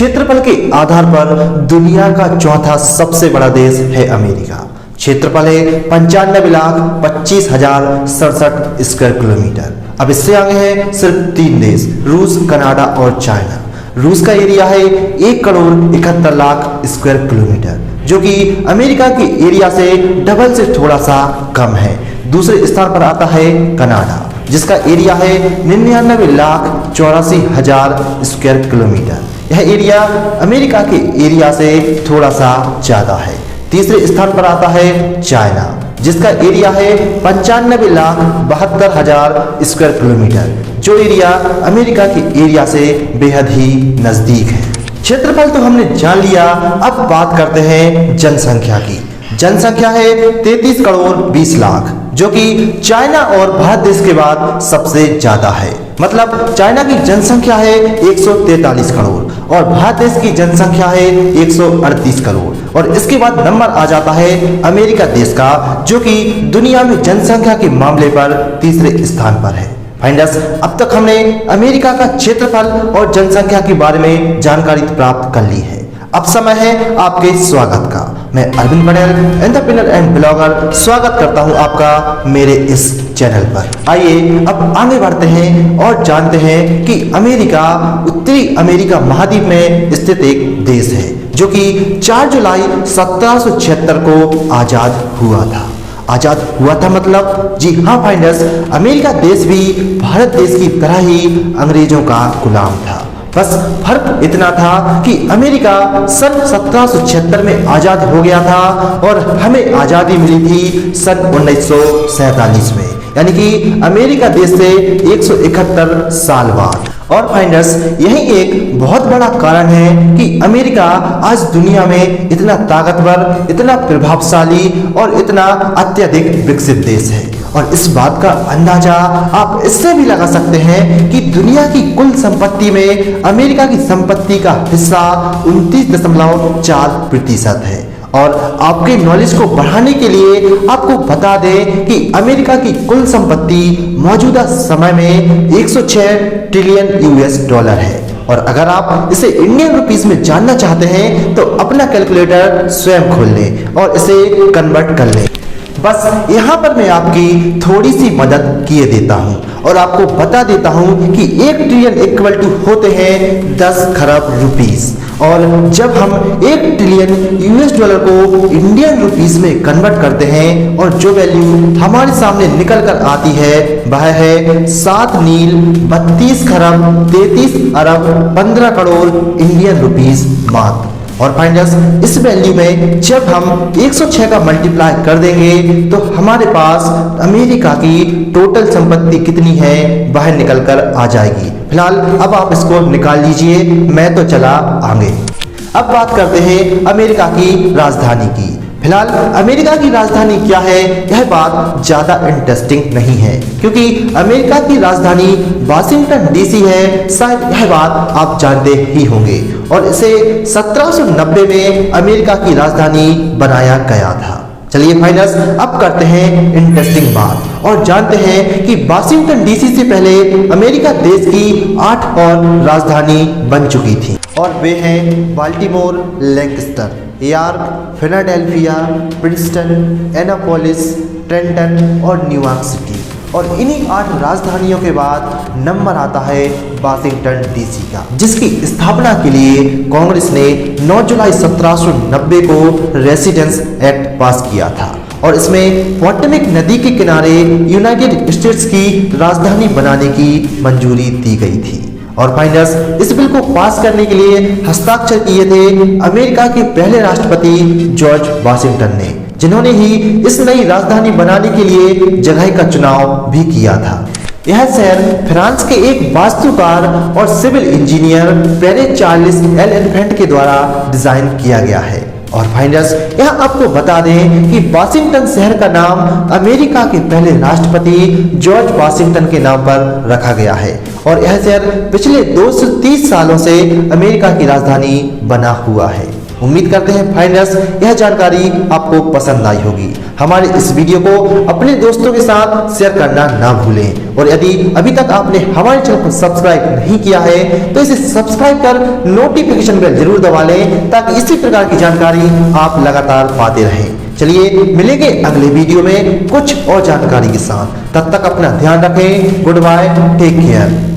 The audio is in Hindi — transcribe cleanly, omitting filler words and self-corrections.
क्षेत्रफल के आधार पर दुनिया का चौथा सबसे बड़ा देश है अमेरिका। क्षेत्रफल है 95,25,067 स्क्वायर किलोमीटर। अब इससे आगे है सिर्फ 3 देश, रूस, कनाडा और चाइना। रूस का एरिया है 1,71,00,000 स्क्वायर किलोमीटर, जो कि अमेरिका के एरिया से डबल से थोड़ा सा कम है। दूसरे स्थान पर आता है कनाडा, जिसका एरिया है 99,84,000 स्क्वायर किलोमीटर। यह एरिया अमेरिका के एरिया से थोड़ा सा ज्यादा है। तीसरे स्थान पर आता है चाइना, जिसका एरिया है 95,72,000 स्क्वायर किलोमीटर, जो एरिया अमेरिका के एरिया से बेहद ही नजदीक है। क्षेत्रफल तो हमने जान लिया, अब बात करते हैं जनसंख्या की। जनसंख्या है 33 करोड़ 20 लाख, जो कि चाइना और भारत देश के बाद सबसे ज्यादा है। मतलब चाइना की जनसंख्या है 143 करोड़ और भारत देश की जनसंख्या है 138 करोड़। और इसके बाद नंबर आ जाता है अमेरिका देश का, जो कि दुनिया में जनसंख्या के मामले पर तीसरे स्थान पर है। फ्रेंड्स, अब तक हमने अमेरिका का क्षेत्रफल और जनसंख्या के बारे में जानकारी प्राप्त कर ली है। अब समय है आपके स्वागत का। मैं Arvind Patel, entrepreneur and blogger, स्वागत करता हूं आपका मेरे इस चैनल पर। आइए अब आगे बढ़ते हैं और जानते हैं कि अमेरिका उत्तरी अमेरिका महाद्वीप में स्थित एक देश है, जो कि 4 जुलाई 1776 को आजाद हुआ था। आजाद हुआ था मतलब, जी हाँ फ्रेंड्स, अमेरिका देश भी भारत देश की तरह ही अंग्रेजों का गुलाम था। बस फर्क इतना था कि अमेरिका सन 1776 में आजाद हो गया था और हमें आजादी मिली थी सन 1947 में, यानी कि अमेरिका देश से 171 साल बाद। और फ्रेंड्स, यही एक बहुत बड़ा कारण है कि अमेरिका आज दुनिया में इतना ताकतवर, इतना प्रभावशाली और इतना अत्यधिक विकसित देश है। और इस बात का अंदाजा आप इससे भी लगा सकते हैं कि दुनिया की कुल संपत्ति में अमेरिका की संपत्ति का हिस्सा 29.4% है। और आपके नॉलेज को बढ़ाने के लिए आपको बता दें कि अमेरिका की कुल संपत्ति मौजूदा समय में 106 ट्रिलियन US डॉलर है। और अगर आप इसे इंडियन रुपीस में जानना चाहते हैं तो अपना कैलकुलेटर स्वयं खोल लें और इसे कन्वर्ट कर लें। बस यहाँ पर मैं आपकी थोड़ी सी मदद किए देता हूँ और आपको बता देता हूँ कि 1 ट्रिलियन इक्वल टू होते हैं 10 खरब रुपीस। और जब हम 1 ट्रिलियन US डॉलर को इंडियन रुपीस में कन्वर्ट करते हैं और जो वैल्यू हमारे सामने निकल कर आती है वह है 7 नील 32 खरब 33 अरब 15 करोड़ इंडियन रुपीस मात्र। और फ्रेंड्स, इस वैल्यू में जब हम 106 का मल्टीप्लाई कर देंगे तो हमारे पास अमेरिका की टोटल संपत्ति कितनी है वह निकल कर आ जाएगी। फिलहाल अब आप इसको निकाल लीजिए, मैं तो चला आगे। अब बात करते हैं अमेरिका की राजधानी की। फिलहाल अमेरिका की राजधानी क्या है, यह बात ज्यादा इंटरेस्टिंग नहीं है, क्योंकि अमेरिका की राजधानी वाशिंगटन DC है। शायद यह बात आप जानते ही होंगे और इसे 1790 में अमेरिका की राजधानी बनाया गया था। चलिए फाइनल्स, अब करते हैं इंटरेस्टिंग बात और जानते हैं कि वाशिंगटन DC से पहले अमेरिका देश की 8 और राजधानी बन चुकी थी और वे हैं Baltimore, Lancaster, York, Philadelphia, Princeton, Annapolis, Trenton और न्यूयॉर्क सिटी। और इन्हीं 8 राजधानियों के बाद नंबर आता है वाशिंगटन DC का, जिसकी स्थापना के लिए कांग्रेस ने 9 जुलाई 1790 को रेसिडेंस एक्ट पास किया था और इसमें पोटोमैक नदी के किनारे यूनाइटेड स्टेट्स की राजधानी बनाने की मंजूरी दी गई थी। और फाइनल्स, इस बिल को पास करने के लिए हस्ताक्षर किए थे अमेरिका के पहले राष्ट्रपति जॉर्ज वाशिंगटन ने, जिन्होंने ही इस नई राजधानी बनाने के लिए जगह का चुनाव भी किया था। यह शहर फ्रांस के एक वास्तुकार और सिविल इंजीनियर पेरे चार्ल्स एल एलिफेंट के द्वारा डिजाइन किया गया है। और फाइनल्स, यहाँ आपको बता दें कि वाशिंगटन शहर का नाम अमेरिका के पहले राष्ट्रपति जॉर्ज वाशिंगटन के नाम पर रखा गया है और यह शहर पिछले 230 सालों से अमेरिका की राजधानी बना हुआ है। उम्मीद करते हैं फ्रेंड्स यह जानकारी आपको पसंद आई होगी। हमारे इस वीडियो को अपने दोस्तों के साथ शेयर करना ना भूलें और यदि अभी तक आपने हमारे चैनल को सब्सक्राइब नहीं किया है तो इसे सब्सक्राइब कर नोटिफिकेशन बेल जरूर दबा लें ताकि इसी प्रकार की जानकारी आप लगातार पाते रहें। चलिए मिलेंगे अगले वीडियो में कुछ और जानकारी के साथ। तब तक अपना ध्यान रखें। Goodbye, take care.